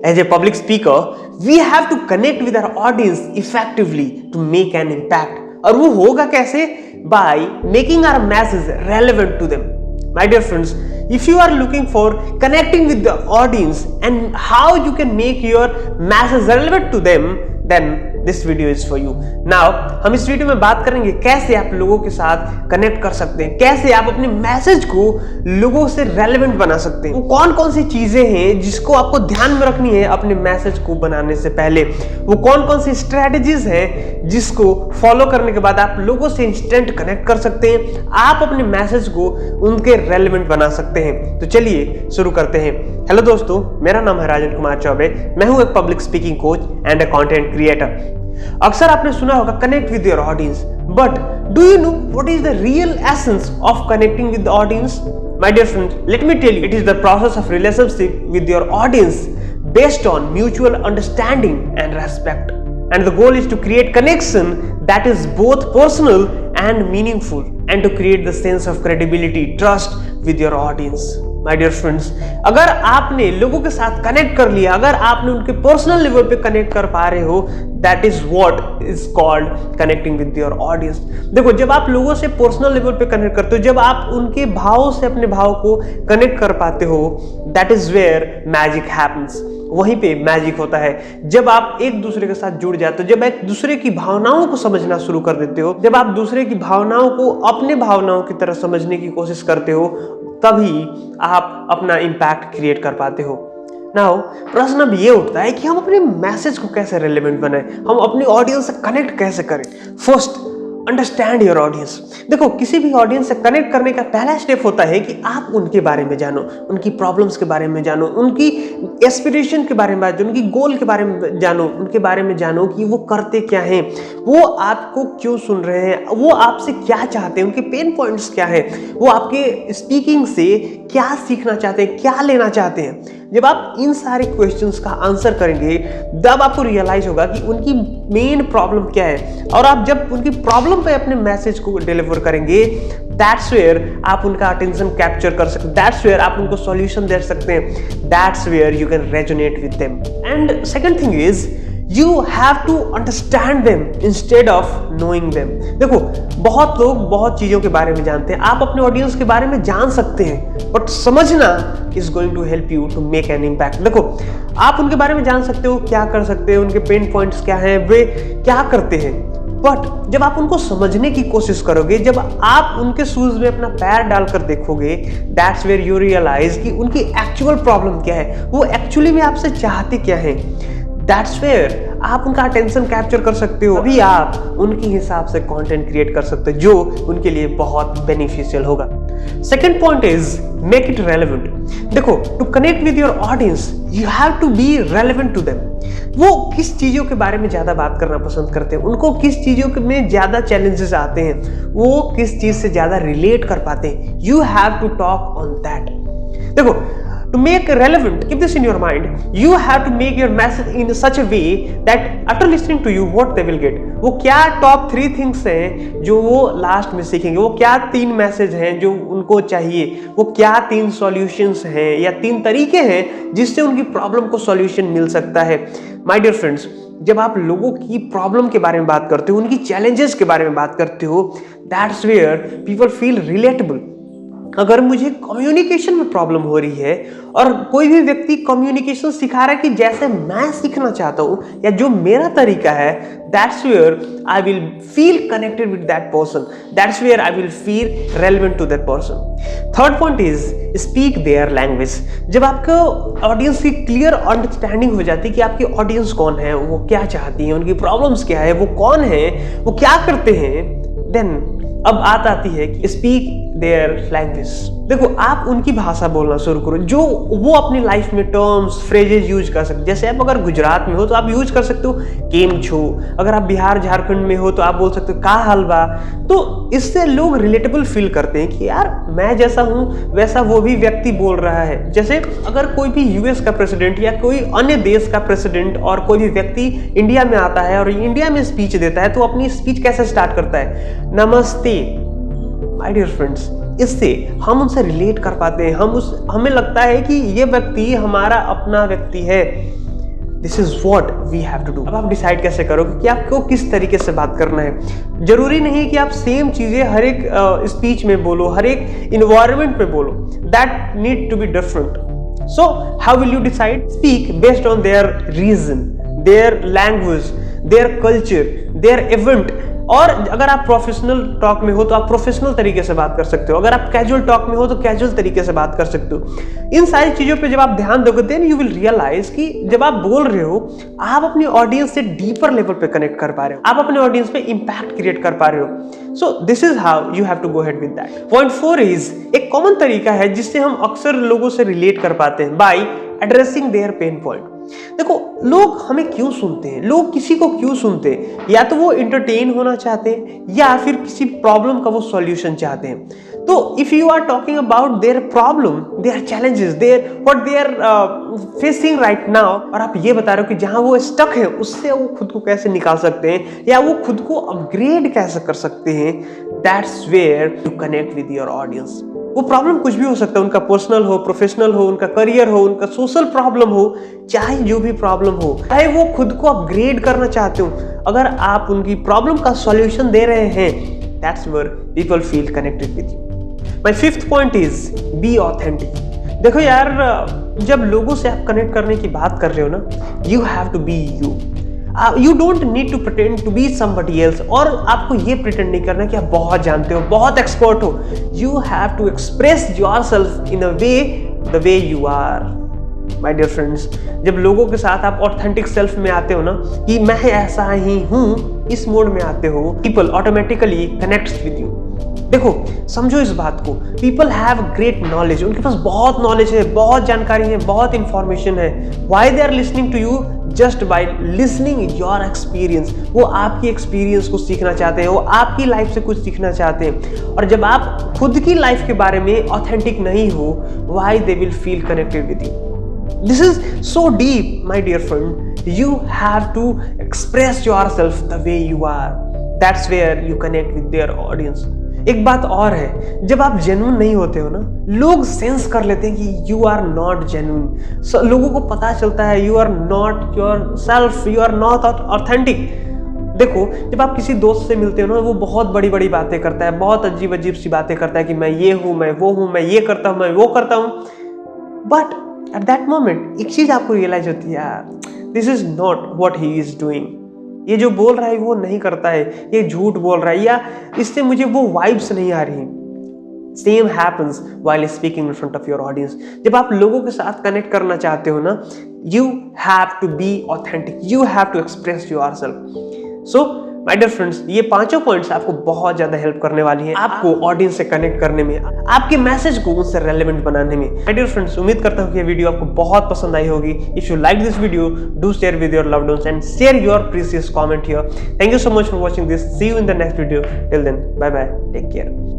As a public speaker, we have to connect with our audience effectively to make an impact. और वो होगा कैसे? By making our message relevant to them. My dear friends, if you are looking for connecting with the audience and how you can make your message relevant to them, then this video is for you. Now, हम इस video में बात करेंगे कैसे आप लोगों के साथ कनेक्ट कर सकते हैं, कैसे आप अपने मैसेज को लोगों से रेलेवेंट बना सकते हैं। वो कौन कौन सी चीजें हैं जिसको आपको ध्यान में रखनी है अपने मैसेज को बनाने से पहले, वो कौन कौन सी स्ट्रेटजीज हैं जिसको फॉलो करने के बाद आप लोगों से इंस्टेंट कनेक्ट कर सकते हैं, आप अपने मैसेज को उनके रेलेवेंट बना सकते हैं। तो चलिए शुरू करते हैं। हेलो दोस्तों, मेरा नाम है राजन कुमार चौबे। मैं हूं एक public speaking coach and a content creator. अक्सर आपने सुना होगा connect with your audience, but do you know what is the real essence of connecting with the audience? My dear friends, let me tell you, it is the process of relationship with your audience based on mutual understanding and respect, and the goal is to create connection that is both personal and meaningful, and to create the sense of credibility, trust with your audience. My dear friends, अगर आपने लोगों के साथ connect कर लिया, अगर आपने उनके पर्सनल लेवल पे कनेक्ट कर पा रहे हो, that is what is called connecting with your audience. देखो, जब आप लोगों से पर्सनल लेवल पे कनेक्ट करते हो, जब आप उनके भाव से अपने भाव को कनेक्ट कर पाते हो, that is where magic happens. वहीं पे मैजिक होता है जब आप एक दूसरे के साथ जुड़ जाते हो, जब एक दूसरे की भावनाओं को समझना शुरू कर देते हो, जब आप दूसरे की भावनाओं को अपने भावनाओं की तरह समझने की कोशिश करते हो, तभी आप अपना इम्पैक्ट क्रिएट कर पाते हो। नाउ प्रश्न अब ये उठता है कि हम अपने मैसेज को कैसे रेलेवेंट बनाएं, हम अपनी ऑडियंस से कनेक्ट कैसे करें। First, understand your audience. देखो, किसी भी ऑडियंस से कनेक्ट करने का पहला स्टेप होता है कि आप उनके बारे में जानो, उनकी प्रॉब्लम्स के बारे में जानो, उनकी एस्पिरेशन के बारे में जानो, उनकी गोल के बारे में जानो, उनके बारे में जानो कि वो करते क्या हैं, वो आपको क्यों सुन रहे हैं, वो आपसे क्या चाहते हैं, उनके पेन पॉइंट्स क्या हैं, वो आपके स्पीकिंग से क्या सीखना चाहते हैं, क्या लेना चाहते हैं। जब आप इन सारे क्वेश्चंस का आंसर करेंगे, तब आपको रियलाइज होगा कि उनकी मेन प्रॉब्लम क्या है, और आप जब उनकी प्रॉब्लम पे अपने मैसेज को डिलीवर करेंगे, दैट्स वेयर आप उनका अटेंशन कैप्चर कर सकते हैं, दैट्स वेयर आप उनको सॉल्यूशन दे सकते हैं, that's where you can resonate with them. And second thing is you have to understand them instead of knowing them. देखो, बहुत लोग बहुत चीजों के बारे में जानते हैं, आप अपने ऑडियंस के बारे में जान सकते हैं, बट समझना is going to help you to make an impact. देखो, आप उनके बारे में जान सकते हो, क्या कर सकते हो, उनके पेन पॉइंट्स क्या हैं, वे क्या करते हैं, बट जब आप उनको समझने की कोशिश करोगे, जब आप उनके शूज में अपना पैर डालकर देखोगे, दैट्स वेयर यू रियलाइज कि उनकी एक्चुअल प्रॉब्लम क्या है, वो एक्चुअली में आपसे चाहते क्या है। दैट्स वेयर आप उनका अटेंशन कैप्चर कर सकते हो, अभी आप उनके हिसाब से कंटेंट क्रिएट कर सकते हो जो उनके लिए बहुत बेनिफिशियल होगा। Second point is make it relevant. देखो, to connect with your audience you have to be relevant to them. वो किस चीजों के बारे में ज्यादा बात करना पसंद करते हैं, उनको किस चीजों में ज्यादा चैलेंजेस आते हैं, वो किस चीज से ज्यादा रिलेट कर पाते हैं, you have to talk on that. देखो, to make relevant, keep this in your mind, you have to make your message in such a way that after listening to you what they will get, वो क्या top 3 things हैं जो वो last में सीखेंगे, वो क्या 3 मैसेज हैं जो उनको चाहिए, वो क्या 3 सॉल्यूशंस हैं या 3 तरीके हैं जिससे उनकी प्रॉब्लम को सॉल्यूशन मिल सकता है। माय डियर फ्रेंड्स, जब आप लोगों की प्रॉब्लम के बारे में बात करते हो, उनकी चैलेंजेस के बारे में बात करते हो, that's where people feel relatable. अगर मुझे कम्युनिकेशन में प्रॉब्लम हो रही है और कोई भी व्यक्ति कम्युनिकेशन सिखा रहा है कि जैसे मैं सीखना चाहता हूं या जो मेरा तरीका है, that's where I will feel connected with that person, that's where I will feel relevant to that person. Third point is speak their language. जब आपको ऑडियंस की क्लियर अंडरस्टैंडिंग हो जाती है कि आपकी ऑडियंस कौन है, वो क्या चाहती है, उनकी प्रॉब्लम्स क्या है, वो कौन है, वो क्या करते हैं, देन अब बात आती है कि स्पीक देयर लैंग्वेज। देखो, आप उनकी भाषा बोलना शुरू करो जो वो अपनी लाइफ में टर्म्स फ्रेजेस यूज कर सकते। जैसे आप अगर गुजरात में हो तो आप यूज कर सकते हो केम छो, अगर आप बिहार झारखंड में हो तो आप बोल सकते हो का हलवा। तो इससे लोग रिलेटेबल फील करते हैं कि यार मैं जैसा हूं वैसा वो भी व्यक्ति बोल रहा है। जैसे अगर कोई भी यूएस का प्रेसिडेंट या कोई अन्य देश का प्रेसिडेंट और कोई भी व्यक्ति इंडिया में आता है और इंडिया में स्पीच देता है तो अपनी स्पीच कैसे स्टार्ट करता है, नमस्ते। माय डियर फ्रेंड्स, इससे हम उनसे रिलेट कर पाते हैं, हमें लगता है कि ये व्यक्ति हमारा अपना व्यक्ति है। This is what we have to do. अब आप डिसाइड कैसे करोगे कि आपको किस तरीके से बात करना है। जरूरी नहीं कि आप सेम चीजें हर एक स्पीच में बोलो, हर एक इन्वायरमेंट में बोलो। That need to be different. So how will you decide? Speak based on their region, their language, their culture, their event. और अगर आप प्रोफेशनल टॉक में हो तो आप प्रोफेशनल तरीके से बात कर सकते हो, अगर आप कैजुअल टॉक में हो तो कैजुअल तरीके से बात कर सकते हो। इन सारी चीजों पे जब आप ध्यान दोगे देन यू विल रियलाइज कि जब आप बोल रहे हो आप अपनी ऑडियंस से डीपर लेवल पे कनेक्ट कर पा रहे हो, आप अपने ऑडियंस पे इंपैक्ट क्रिएट कर पा रहे हो। So this is how you have to go ahead with that. Point 4 is एक कॉमन तरीका है जिससे हम अक्सर लोगों से रिलेट कर पाते हैं, by addressing their pain point. देखो, लोग हमें क्यों सुनते हैं, लोग किसी को क्यों सुनते हैं? या तो वो एंटरटेन होना चाहते हैं या फिर किसी प्रॉब्लम का वो सॉल्यूशन चाहते हैं। तो if you are talking about their problem, their challenges, their what they are facing right now, और आप ये बता रहे हो कि जहां वो स्टक है उससे वो खुद को कैसे निकाल सकते हैं या वो खुद को अपग्रेड कैसे कर सकते हैं, that's where you connect with your audience. वो प्रॉब्लम कुछ भी हो सकता है, उनका पर्सनल हो, प्रोफेशनल हो, उनका करियर हो, उनका सोशल प्रॉब्लम हो, चाहे जो भी प्रॉब्लम हो, चाहे वो खुद को अपग्रेड करना चाहते हो, अगर आप उनकी प्रॉब्लम का सॉल्यूशन दे रहे हैं, that's where people feel connected with you. My 5th point is be authentic. देखो यार, जब लोगों से आप कनेक्ट करने की बात कर रहे हो ना, you have to be you. You don't need to pretend to be somebody else, और आपको ये प्रिटेंड नहीं करना कि आप बहुत जानते हो, बहुत एक्सपर्ट हो। You have to express yourself in a way, the way you are. My dear friends, जब लोगों के साथ आप ऑथेंटिक सेल्फ में आते हो ना, कि मैं ऐसा ही हूँ, इस मोड में आते हो, people automatically connects with you. देखो, समझो इस बात को, पीपल हैव ग्रेट नॉलेज, उनके पास बहुत नॉलेज है, बहुत जानकारी है, बहुत इंफॉर्मेशन है। Why they are listening to you? Just by listening your experience. वो आपकी एक्सपीरियंस को सीखना चाहते हैं, वो आपकी लाइफ से कुछ सीखना चाहते हैं। और जब आप खुद की लाइफ के बारे में ऑथेंटिक नहीं हो, why they will feel connected with you. This is so deep my dear friend. You have to express yourself the way you are, that's where you connect with their audience. एक बात और है, जब आप genuine नहीं होते हो ना, लोग सेंस कर लेते हैं कि यू आर नॉट जेन्युइन। लोगों को पता चलता है you are not yourself, you are not authentic. देखो, जब आप किसी दोस्त से मिलते हो ना, वो बहुत बड़ी बड़ी बातें करता है, बहुत अजीब अजीब सी बातें करता है कि मैं ये हूं, मैं वो हूं, मैं ये करता हूं, मैं वो करता हूं। बट एट दैट मोमेंट एक चीज आपको रियलाइज होती है, यार this is not what he is doing. ये जो बोल रहा है वो नहीं करता है, ये झूठ बोल रहा है, या इससे मुझे वो वाइब्स नहीं आ रही। Same happens while speaking in front of your audience. जब आप लोगों के साथ कनेक्ट करना चाहते हो ना, you have to be authentic, you have to express yourself. So my dear friends, ये पांचों पॉइंट्स आपको बहुत ज्यादा हेल्प करने वाली हैं आपको ऑडियंस से कनेक्ट करने में, आपके मैसेज को उनसे रेलेवेंट बनाने में। माय डियर फ्रेंड्स, उम्मीद करता हूँ कि ये वीडियो आपको बहुत पसंद आई होगी। If you like this video, do share with your loved ones and share your precious comment here. Thank you so much for watching this. See you in the next video. Till then, bye bye, take care.